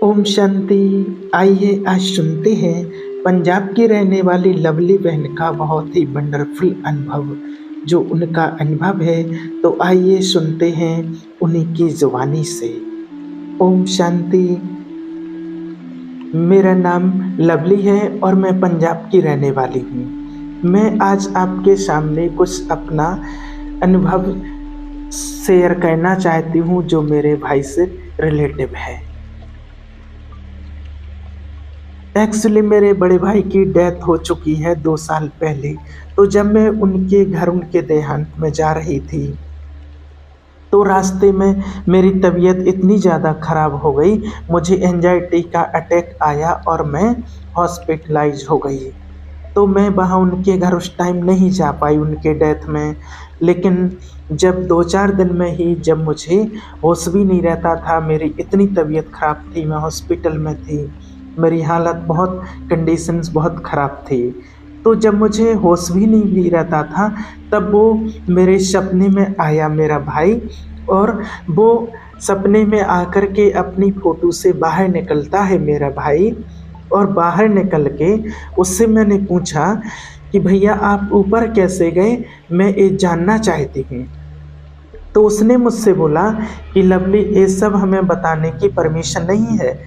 ओम शांति। आइए आज सुनते हैं पंजाब की रहने वाली लवली बहन का बहुत ही वंडरफुल अनुभव। जो उनका अनुभव है तो आइए सुनते हैं उन्हीं की जुबानी से। ओम शांति। मेरा नाम लवली है और मैं पंजाब की रहने वाली हूँ। मैं आज आपके सामने कुछ अपना अनुभव शेयर करना चाहती हूँ जो मेरे भाई से रिलेटिव है। एक्चुअली मेरे बड़े भाई की डेथ हो चुकी है 2 साल पहले। तो जब मैं उनके घर उनके देहांत में जा रही थी तो रास्ते में मेरी तबीयत इतनी ज़्यादा ख़राब हो गई, मुझे एंजाइटी का अटैक आया और मैं हॉस्पिटलाइज हो गई। तो मैं वहाँ उनके घर उस टाइम नहीं जा पाई उनके डेथ में। लेकिन जब 2-4 दिन में ही जब मुझे होश भी नहीं रहता था, मेरी इतनी तबीयत ख़राब थी, मैं हॉस्पिटल में थी, मेरी हालत बहुत कंडीशंस बहुत ख़राब थी। तो जब मुझे होश भी नहीं रहता था तब वो मेरे सपने में आया मेरा भाई, और वो सपने में आकर के अपनी फ़ोटो से बाहर निकलता है मेरा भाई। और बाहर निकल के उससे मैंने पूछा कि भैया आप ऊपर कैसे गए, मैं ये जानना चाहती हूँ। तो उसने मुझसे बोला कि लवली ये सब हमें बताने की परमिशन नहीं है,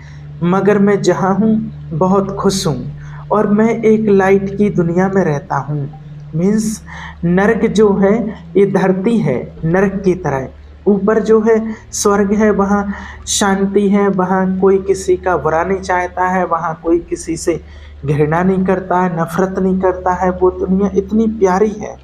मगर मैं जहाँ हूँ बहुत खुश हूँ और मैं एक लाइट की दुनिया में रहता हूँ। मीन्स नर्क जो है ये धरती है नर्क की तरह, ऊपर जो है स्वर्ग है, वहाँ शांति है, वहाँ कोई किसी का बुरा नहीं चाहता है, वहाँ कोई किसी से घृणा नहीं करता है, नफरत नहीं करता है। वो दुनिया इतनी प्यारी है।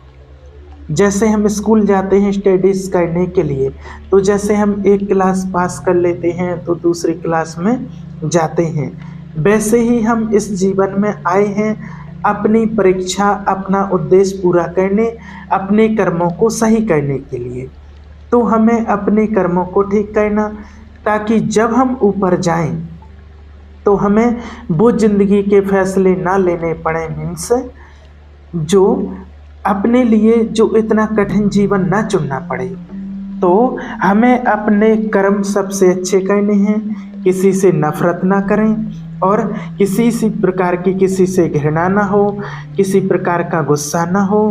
जैसे हम स्कूल जाते हैं स्टडीज़ करने के लिए, तो जैसे हम एक क्लास पास कर लेते हैं तो दूसरी क्लास में जाते हैं, वैसे ही हम इस जीवन में आए हैं अपनी परीक्षा अपना उद्देश्य पूरा करने, अपने कर्मों को सही करने के लिए। तो हमें अपने कर्मों को ठीक करना, ताकि जब हम ऊपर जाएं तो हमें वो ज़िंदगी के फैसले ना लेने पड़े। मीन्स जो अपने लिए जो इतना कठिन जीवन ना चुनना पड़े। तो हमें अपने कर्म सबसे अच्छे करने हैं, किसी से नफरत ना करें और किसी सी प्रकार की किसी से घृणा ना हो, किसी प्रकार का गुस्सा ना हो।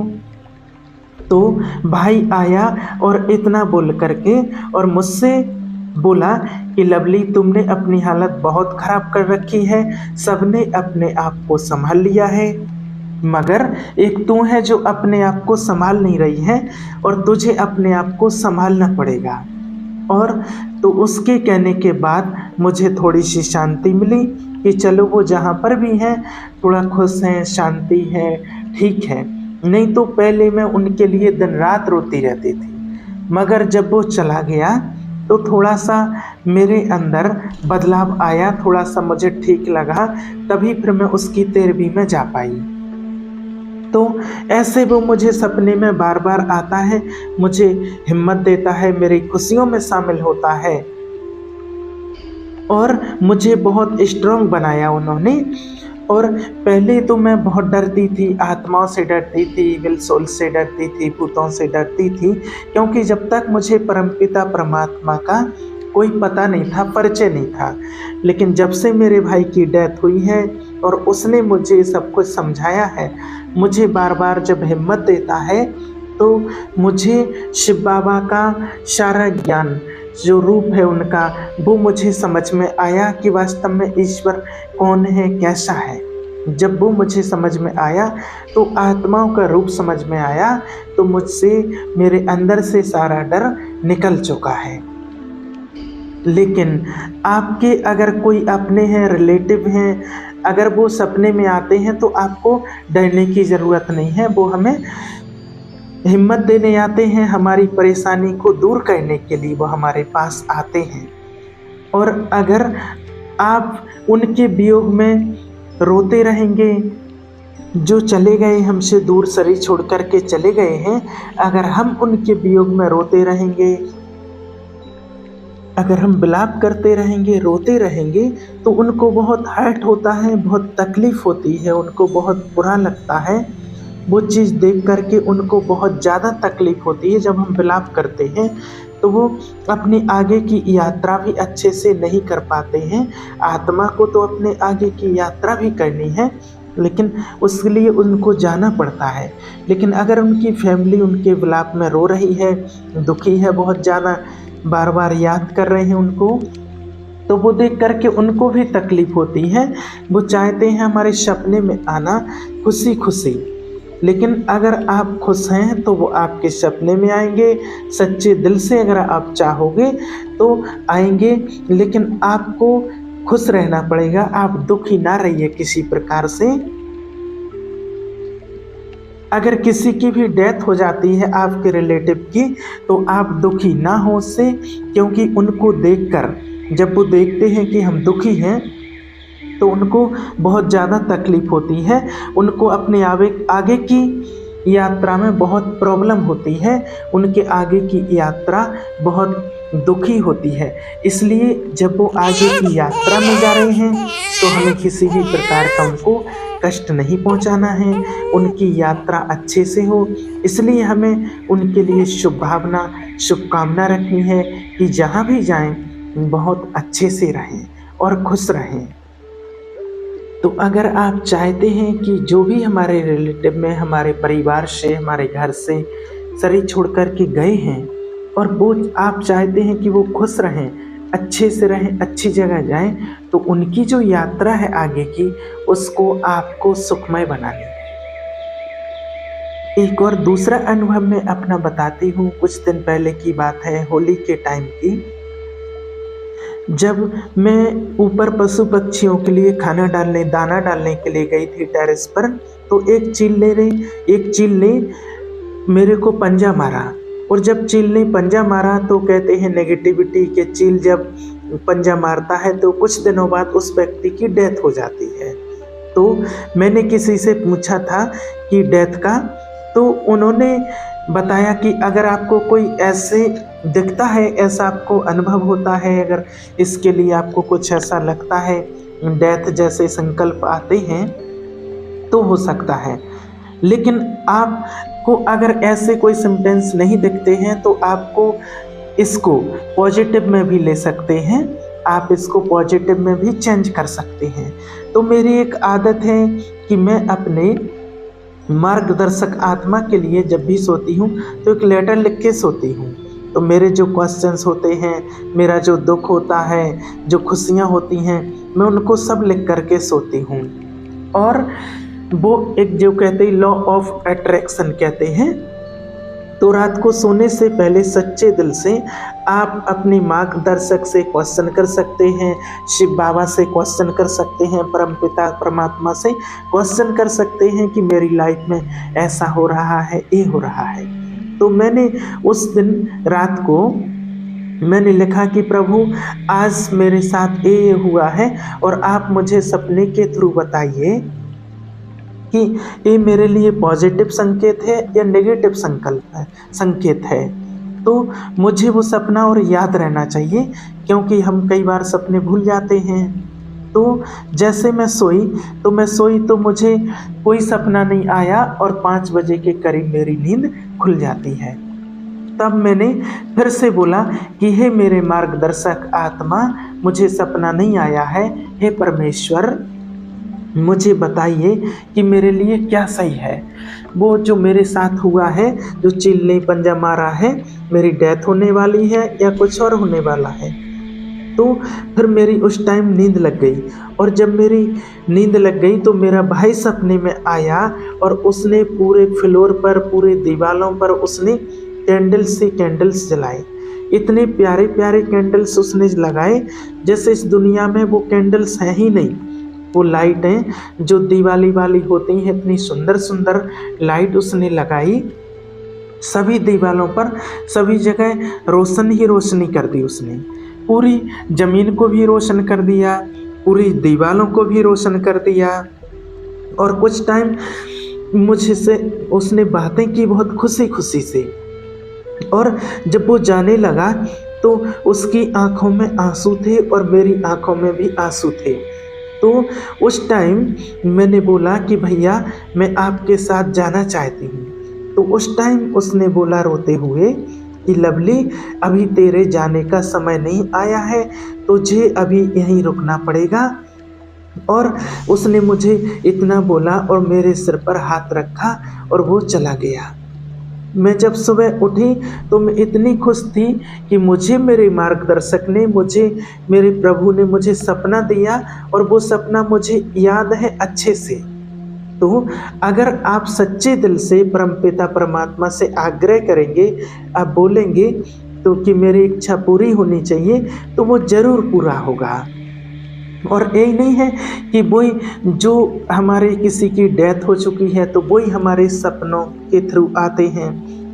तो भाई आया और इतना बोल करके और मुझसे बोला कि लवली तुमने अपनी हालत बहुत ख़राब कर रखी है, सबने अपने आप को संभाल लिया है, मगर एक तू है जो अपने आप को संभाल नहीं रही है और तुझे अपने आप को संभालना पड़ेगा। और तो उसके कहने के बाद मुझे थोड़ी सी शांति मिली कि चलो वो जहाँ पर भी हैं थोड़ा खुश हैं, शांति है, ठीक है। नहीं तो पहले मैं उनके लिए दिन रात रोती रहती थी, मगर जब वो चला गया तो थोड़ा सा मेरे अंदर बदलाव आया, थोड़ा सा मुझे ठीक लगा, तभी फिर मैं उसकी तेरहवीं में जा पाई। तो ऐसे वो मुझे सपने में बार बार आता है, मुझे हिम्मत देता है, मेरी खुशियों में शामिल होता है और मुझे बहुत स्ट्रांग बनाया उन्होंने। और पहले तो मैं बहुत डरती थी, आत्माओं से डरती थी, विल सोल से डरती थी, भूतों से डरती थी, क्योंकि जब तक मुझे परमपिता परमात्मा का कोई पता नहीं था, परिचय नहीं था। लेकिन जब से मेरे भाई की डेथ हुई है और उसने मुझे सब कुछ समझाया है, मुझे बार बार जब हिम्मत देता है, तो मुझे शिव बाबा का सारा ज्ञान जो रूप है उनका, वो मुझे समझ में आया कि वास्तव में ईश्वर कौन है, कैसा है। जब वो मुझे समझ में आया तो आत्माओं का रूप समझ में आया, तो मुझसे मेरे अंदर से सारा डर निकल चुका है। लेकिन आपके अगर कोई अपने हैं, रिलेटिव हैं, अगर वो सपने में आते हैं तो आपको डरने की ज़रूरत नहीं है। वो हमें हिम्मत देने आते हैं, हमारी परेशानी को दूर करने के लिए वो हमारे पास आते हैं। और अगर आप उनके वियोग में रोते रहेंगे, जो चले गए हमसे दूर शरीर छोड़ कर के चले गए हैं, अगर हम उनके वियोग में रोते रहेंगे, अगर हम विलाप करते रहेंगे, रोते रहेंगे, तो उनको बहुत हर्ट होता है, बहुत तकलीफ़ होती है, उनको बहुत बुरा लगता है। वो चीज़ देख कर के उनको बहुत ज़्यादा तकलीफ़ होती है जब हम विलाप करते हैं, तो वो अपनी आगे की यात्रा भी अच्छे से नहीं कर पाते हैं। आत्मा को तो अपने आगे की यात्रा भी करनी है, लेकिन उसके लिए उनको जाना पड़ता है। लेकिन अगर उनकी फैमिली उनके विलाप में रो रही है, दुखी है बहुत ज़्यादा, बार बार याद कर रहे हैं उनको, तो वो देख कर के उनको भी तकलीफ होती है। वो चाहते हैं हमारे सपने में आना खुशी खुशी, लेकिन अगर आप खुश हैं तो वो आपके सपने में आएंगे। सच्चे दिल से अगर आप चाहोगे तो आएंगे, लेकिन आपको खुश रहना पड़ेगा। आप दुखी ना रहिए किसी प्रकार से। अगर किसी की भी डेथ हो जाती है आपके रिलेटिव की, तो आप दुखी ना हो उससे, क्योंकि उनको देखकर, जब वो देखते हैं कि हम दुखी हैं, तो उनको बहुत ज़्यादा तकलीफ होती है। उनको अपने आगे की यात्रा में बहुत प्रॉब्लम होती है, उनके आगे की यात्रा बहुत दुखी होती है। इसलिए जब वो आगे की यात्रा में जा रहे हैं तो हमें किसी भी प्रकार का उनको कष्ट नहीं पहुंचाना है, उनकी यात्रा अच्छे से हो। इसलिए हमें उनके लिए शुभकामना रखनी है कि जहाँ भी जाएं बहुत अच्छे से रहें और खुश रहें। तो अगर आप चाहते हैं कि जो भी हमारे रिलेटिव में, हमारे परिवार से, हमारे घर से शरीर छोड़ कर के गए हैं, और वो आप चाहते हैं कि वो खुश रहें, अच्छे से रहें, अच्छी जगह जाएं, तो उनकी जो यात्रा है आगे की, उसको आपको सुखमय बनानी है। एक और दूसरा अनुभव मैं अपना बताती हूँ। कुछ दिन पहले की बात है, होली के टाइम की, जब मैं ऊपर पशु पक्षियों के लिए दाना डालने के लिए गई थी टेरेस पर, तो एक चील ने मेरे को पंजा मारा। और जब चील ने पंजा मारा तो कहते हैं नेगेटिविटी के चील जब पंजा मारता है तो कुछ दिनों बाद उस व्यक्ति की डेथ हो जाती है। तो मैंने किसी से पूछा था कि डेथ का, तो उन्होंने बताया कि अगर आपको कोई ऐसे दिखता है, ऐसा आपको अनुभव होता है, अगर इसके लिए आपको कुछ ऐसा लगता है, डेथ जैसे संकल्प आते हैं, तो हो सकता है। लेकिन आपको अगर ऐसे कोई सिम्टम्स नहीं दिखते हैं तो आपको इसको पॉजिटिव में भी ले सकते हैं, आप इसको पॉजिटिव में भी चेंज कर सकते हैं। तो मेरी एक आदत है कि मैं अपने मार्गदर्शक आत्मा के लिए जब भी सोती हूँ तो एक लेटर लिख के सोती हूँ। तो मेरे जो क्वेश्चंस होते हैं, मेरा जो दुख होता है, जो खुशियाँ होती हैं, मैं उनको सब लिख करके सोती हूँ। और वो एक जो कहते हैं लॉ ऑफ अट्रैक्शन कहते हैं। तो रात को सोने से पहले सच्चे दिल से आप अपनी मार्गदर्शक से क्वेश्चन कर सकते हैं, शिव बाबा से क्वेश्चन कर सकते हैं, परमपिता परमात्मा से क्वेश्चन कर सकते हैं कि मेरी लाइफ में ऐसा हो रहा है, ये हो रहा है। तो मैंने उस दिन रात को मैंने लिखा कि प्रभु आज मेरे साथ ये हुआ है और आप मुझे सपने के थ्रू बताइए कि ये मेरे लिए पॉजिटिव संकेत है या नेगेटिव संकेत है। तो मुझे वो सपना और याद रहना चाहिए, क्योंकि हम कई बार सपने भूल जाते हैं। तो जैसे मैं सोई तो मुझे कोई सपना नहीं आया और 5 बजे के करीब मेरी नींद खुल जाती है। तब मैंने फिर से बोला कि हे मेरे मार्गदर्शक आत्मा, मुझे सपना नहीं आया है, हे परमेश्वर मुझे बताइए कि मेरे लिए क्या सही है। वो जो मेरे साथ हुआ है, जो चील ने पंजा मारा है, मेरी डेथ होने वाली है या कुछ और होने वाला है। तो फिर मेरी उस टाइम नींद लग गई, और जब मेरी नींद लग गई तो मेरा भाई सपने में आया और उसने पूरे फ्लोर पर, पूरे दीवारों पर उसने कैंडल्स जलाए। इतने प्यारे प्यारे कैंडल्स उसने लगाए जैसे इस दुनिया में वो कैंडल्स हैं ही नहीं। वो लाइटें जो दिवाली वाली होती हैं, इतनी सुंदर सुंदर लाइट उसने लगाई, सभी दीवारों पर, सभी जगह रोशन ही रोशनी कर दी उसने। पूरी ज़मीन को भी रोशन कर दिया, पूरी दीवारों को भी रोशन कर दिया। और कुछ टाइम मुझसे उसने बातें की बहुत खुशी खुशी से, और जब वो जाने लगा तो उसकी आंखों में आंसू थे और मेरी आंखों में भी आंसू थे। तो उस टाइम मैंने बोला कि भैया मैं आपके साथ जाना चाहती हूँ। तो उस टाइम उसने बोला रोते हुए कि लवली, अभी तेरे जाने का समय नहीं आया है, तुझे अभी यहीं रुकना पड़ेगा। और उसने मुझे इतना बोला और मेरे सिर पर हाथ रखा और वो चला गया। मैं जब सुबह उठी तो मैं इतनी खुश थी कि मुझे मेरे मार्गदर्शक ने, मुझे मेरे प्रभु ने मुझे सपना दिया और वो सपना मुझे याद है अच्छे से। तो अगर आप सच्चे दिल से परमपिता परमात्मा से आग्रह करेंगे, आप बोलेंगे तो कि मेरी इच्छा पूरी होनी चाहिए, तो वो ज़रूर पूरा होगा। और यही नहीं है कि वही जो हमारे किसी की डेथ हो चुकी है तो वही हमारे सपनों के थ्रू आते हैं,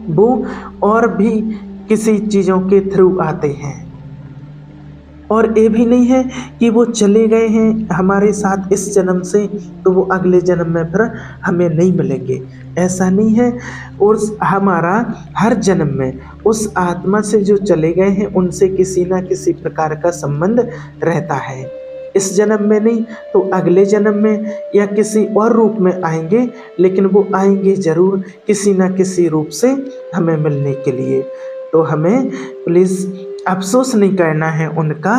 वो और भी किसी चीज़ों के थ्रू आते हैं। और ये भी नहीं है कि वो चले गए हैं हमारे साथ इस जन्म से तो वो अगले जन्म में फिर हमें नहीं मिलेंगे, ऐसा नहीं है। और हमारा हर जन्म में उस आत्मा से जो चले गए हैं उनसे किसी ना किसी प्रकार का संबंध रहता है। इस जन्म में नहीं तो अगले जन्म में या किसी और रूप में आएंगे, लेकिन वो आएंगे ज़रूर किसी ना किसी रूप से हमें मिलने के लिए। तो हमें प्लीज़ अफ़सोस नहीं करना है उनका।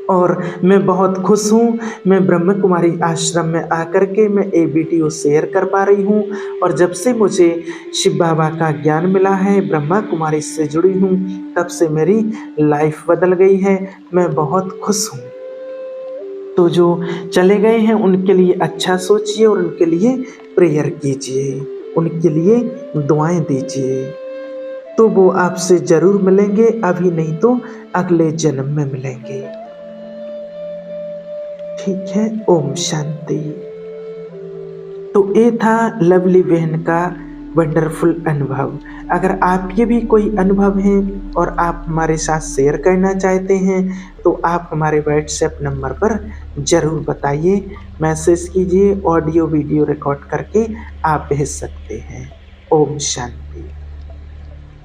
और मैं बहुत खुश हूँ, मैं ब्रह्म कुमारी आश्रम में आकर के मैं ये वीडियो शेयर कर पा रही हूँ। और जब से मुझे शिव बाबा का ज्ञान मिला है, ब्रह्मा कुमारी से जुड़ी हूँ, तब से मेरी लाइफ बदल गई है। मैं बहुत खुश हूँ। तो जो चले गए हैं उनके लिए अच्छा सोचिए और उनके लिए प्रेयर कीजिए, उनके लिए दुआएं दीजिए, तो वो आपसे ज़रूर मिलेंगे, अभी नहीं तो अगले जन्म में मिलेंगे। ठीक है, ओम शांति। तो ये था लवली बहन का वंडरफुल अनुभव। अगर आपके भी कोई अनुभव हैं और आप हमारे साथ शेयर करना चाहते हैं तो आप हमारे व्हाट्सएप नंबर पर ज़रूर बताइए, मैसेज कीजिए, ऑडियो वीडियो रिकॉर्ड करके आप भेज सकते हैं। ओम शांति।